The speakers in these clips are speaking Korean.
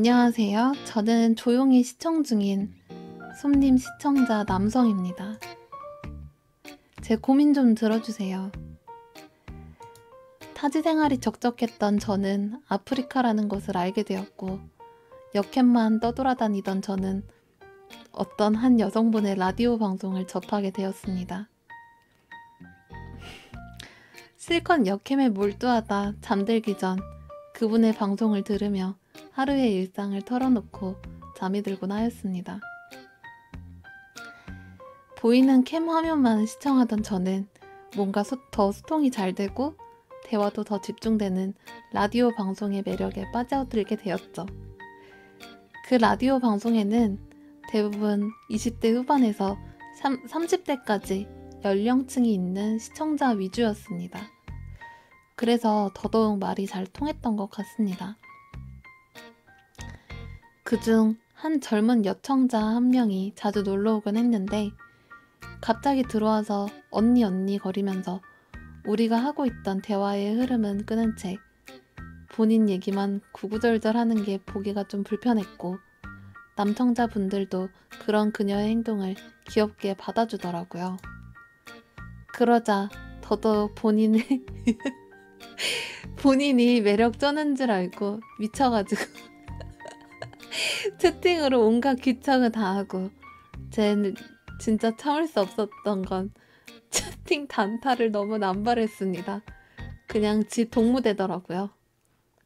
안녕하세요. 저는 조용히 시청 중인 솜님 시청자 남성입니다. 제 고민 좀 들어주세요. 타지 생활이 적적했던 저는 아프리카라는 것을 알게 되었고, 역캠만 떠돌아다니던 저는 어떤 한 여성분의 라디오 방송을 접하게 되었습니다. 실컷 역캠에 몰두하다 잠들기 전 그분의 방송을 들으며 하루의 일상을 털어놓고 잠이 들곤 하였습니다. 보이는 캠 화면만 시청하던 저는 뭔가 더 소통이 잘 되고 대화도 더 집중되는 라디오 방송의 매력에 빠져들게 되었죠. 그 라디오 방송에는 대부분 20대 후반에서 30대까지 연령층이 있는 시청자 위주였습니다. 그래서 더더욱 말이 잘 통했던 것 같습니다. 그중 한 젊은 여청자 한 명이 자주 놀러 오곤 했는데 갑자기 들어와서 언니 거리면서 우리가 하고 있던 대화의 흐름은 끊은 채 본인 얘기만 구구절절 하는 게 보기가 좀 불편했고 남청자분들도 그런 그녀의 행동을 귀엽게 받아주더라고요. 그러자 더더욱 본인이 매력 쩌는 줄 알고 미쳐가지고 채팅으로 온갖 귀청을 다 하고 쟤는 진짜 참을 수 없었던 건 채팅 단타를 너무 남발했습니다. 그냥 지 동무되더라고요.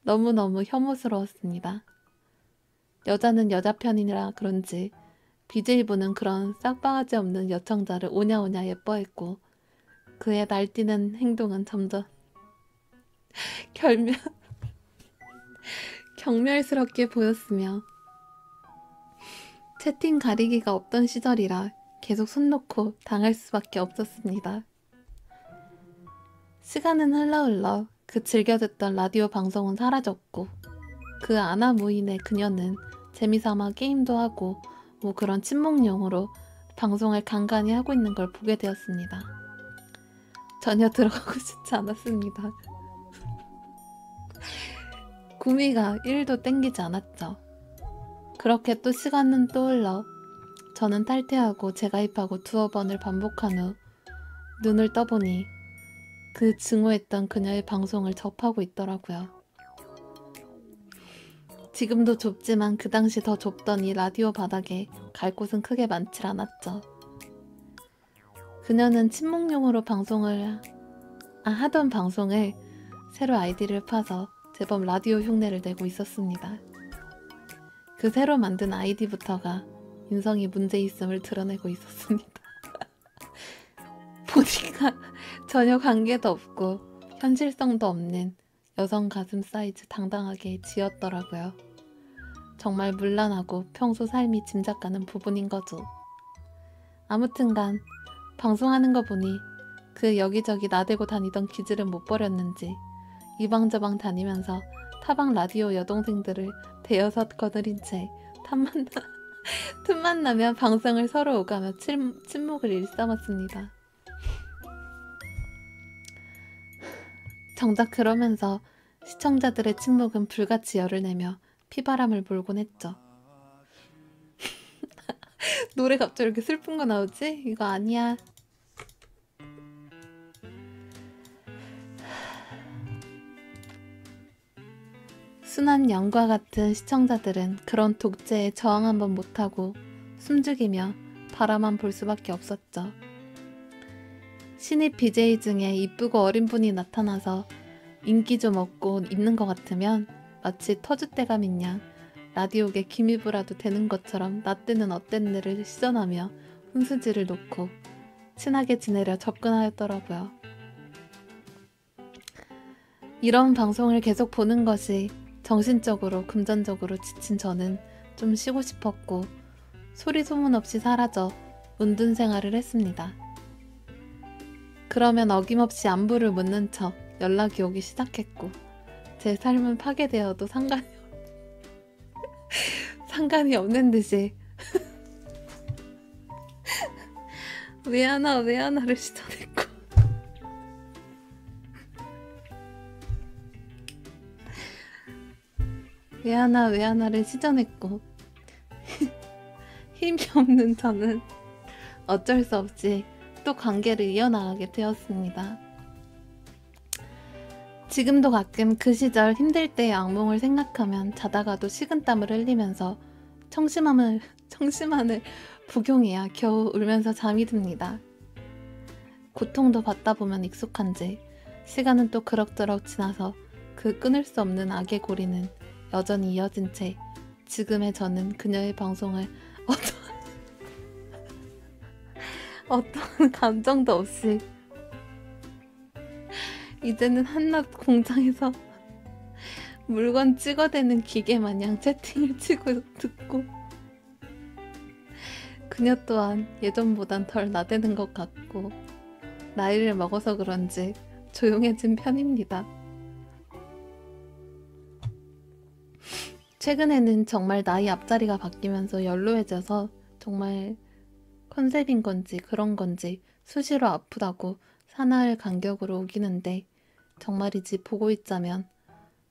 너무너무 혐오스러웠습니다. 여자는 여자 편이라 그런지 BJ분은 그런 싹바가지 없는 여청자를 오냐오냐 예뻐했고 그의 날뛰는 행동은 점점 경멸스럽게 보였으며 채팅 가리기가 없던 시절이라 계속 손 놓고 당할 수밖에 없었습니다. 시간은 흘러 그 즐겨 듣던 라디오 방송은 사라졌고 그 아나무인의 그녀는 재미삼아 게임도 하고 뭐 그런 친목용으로 방송을 간간히 하고 있는 걸 보게 되었습니다. 전혀 들어가고 싶지 않았습니다. 구미가 1도 땡기지 않았죠. 그렇게 또 시간은 또 흘러 저는 탈퇴하고 재가입하고 두어 번을 반복한 후 눈을 떠보니 그 증오했던 그녀의 방송을 접하고 있더라고요. 지금도 좁지만 그 당시 더 좁던 이 라디오 바닥에 갈 곳은 크게 많지 않았죠. 그녀는 친목용으로 하던 방송을 새로 아이디를 파서 제법 라디오 흉내를 내고 있었습니다. 그 새로 만든 아이디부터가 인성이 문제 있음을 드러내고 있었습니다. 보니까 전혀 관계도 없고 현실성도 없는 여성 가슴 사이즈 당당하게 지었더라고요. 정말 문란하고 평소 삶이 짐작가는 부분인 거죠. 아무튼간 방송하는 거 보니 그 여기저기 나대고 다니던 기질은 못 버렸는지 이방저방 다니면서 타방 라디오 여동생들을 대여섯 거느린 채 틈만 나면 방송을 서로 오가며 침묵을 일삼았습니다. 정작 그러면서 시청자들의 침묵은 불같이 열을 내며 피바람을 몰곤 했죠. 노래 갑자기 이렇게 슬픈 거 나오지? 이거 아니야. 순한 양과 같은 시청자들은 그런 독재에 저항 한번 못하고 숨죽이며 바라만 볼 수밖에 없었죠. 신입 BJ 중에 이쁘고 어린 분이 나타나서 인기 좀 얻고 있는 것 같으면 마치 터줏대감 양 라디오계 기미부라도 되는 것처럼 나 때는 어땠네를 시전하며 훈수지를 놓고 친하게 지내려 접근하였더라고요. 이런 방송을 계속 보는 것이 정신적으로 금전적으로 지친 저는 좀 쉬고 싶었고 소리 소문 없이 사라져 운둔 생활을 했습니다. 그러면 어김없이 안부를 묻는 척 연락이 오기 시작했고 제 삶은 파괴되어도 상관이 없는 듯이 왜 하나를 시전했고 왜 하나를 시전했고 힘이 없는 저는 어쩔 수 없이 또 관계를 이어나가게 되었습니다. 지금도 가끔 그 시절 힘들 때의 악몽을 생각하면 자다가도 식은땀을 흘리면서 청심환을 복용해야 겨우 울면서 잠이 듭니다. 고통도 받다 보면 익숙한지 시간은 또 그럭저럭 지나서 그 끊을 수 없는 악의 고리는 여전히 이어진 채 지금의 저는 그녀의 방송을 어떤 감정도 없이 이제는 한낱 공장에서 물건 찍어대는 기계 마냥 채팅을 치고 듣고 그녀 또한 예전보단 덜 나대는 것 같고 나이를 먹어서 그런지 조용해진 편입니다. 최근에는 정말 나이 앞자리가 바뀌면서 연로해져서 정말 컨셉인 건지 그런 건지 수시로 아프다고 사나흘 간격으로 우기는데 정말이지 보고 있자면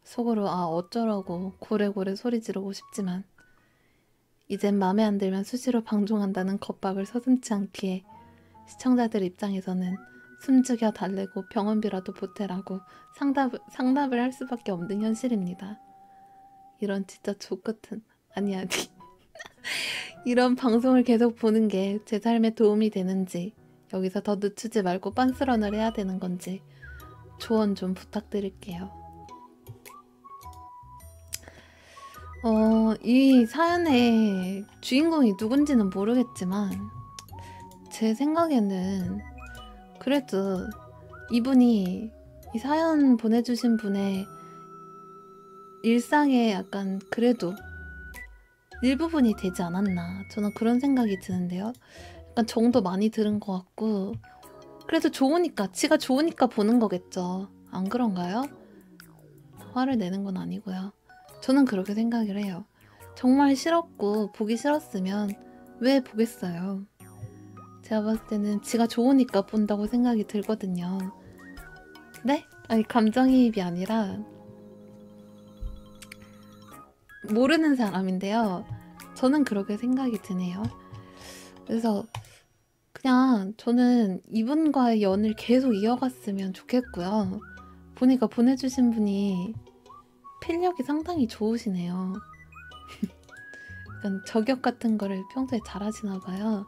속으로 아 어쩌라고 고래고래 소리 지르고 싶지만 이젠 맘에 안 들면 수시로 방종한다는 겁박을 서슴지 않기에 시청자들 입장에서는 숨죽여 달래고 병원비라도 보태라고 상납을 할 수밖에 없는 현실입니다. 이런 진짜 족같은 아니 이런 방송을 계속 보는 게 제 삶에 도움이 되는지 여기서 더 늦추지 말고 빤스런을 해야 되는 건지 조언 좀 부탁드릴게요. 이 사연의 주인공이 누군지는 모르겠지만 제 생각에는 그래도 이분이 이 사연 보내주신 분의 일상에 약간 그래도 일부분이 되지 않았나 저는 그런 생각이 드는데요. 약간 정도 많이 들은 것 같고 그래도 좋으니까 지가 좋으니까 보는 거겠죠. 안 그런가요? 화를 내는 건 아니고요. 저는 그렇게 생각을 해요. 정말 싫었고 보기 싫었으면 왜 보겠어요. 제가 봤을 때는 지가 좋으니까 본다고 생각이 들거든요. 네? 아니 감정이입이 아니라 모르는 사람인데요. 저는 그렇게 생각이 드네요. 그래서 그냥 저는 이분과의 연을 계속 이어갔으면 좋겠고요. 보니까 보내주신 분이 필력이 상당히 좋으시네요. 약간 저격 같은 거를 평소에 잘하시나 봐요.